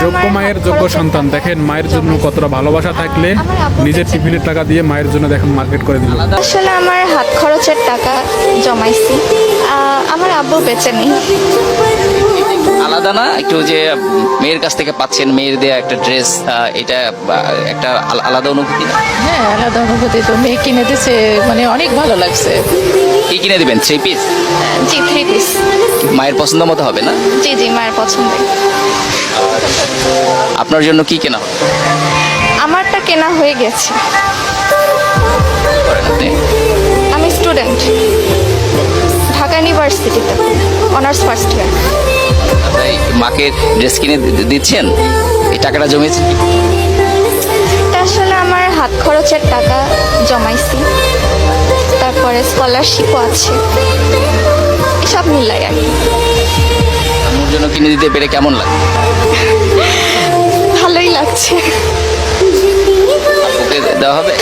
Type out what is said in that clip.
যোগ্য মায়ের যোগ্য সন্তান। দেখেন মায়ের জন্য কতটা ভালোবাসা থাকলে নিজের টিফিনের টাকা দিয়ে মায়ের জন্য দেখেন মার্কেট করে দিল। আসলে আমার হাত খরচের টাকা জমাইছি। আমার আব্বু বেঁচে নেই। আলাদা না একটু যে মেয়ের কাছ থেকে পাচ্ছেন, মেয়ের দেয়া একটা ড্রেস, এটা একটা আলাদা অনুভূতি না? হ্যাঁ, আলাদা অনুভূতি তো। মেয়ে কিনে দিছে, মানে অনেক ভালো লাগছে। কি কিনে দিবেন? 3 পিস? জি 3 পিস। মায়ের পছন্দ মতো হবে না? জি জি, মায়ের পছন্দের। আপনার জন্য কি কেনা হবে? আমারটা কেনা হয়ে গেছে। আপনি? আমি স্টুডেন্ট, ঢাকা ইউনিভার্সিটিতে, অনার্স ফার্স্ট ইয়ার। তাই মাকে ড্রেস কিনে দিচ্ছেন, এই টাকাটা জমেছে? এটা আসলে আমার হাত খরচের টাকা জমাইছি, তারপরে স্কলারশিপও আছে, এসব মিলাই আর কি। আমার জন্য কিনে দিতে পেরে কেমন লাগে? ভালোই লাগছে। ওকে দেওয়া হবে?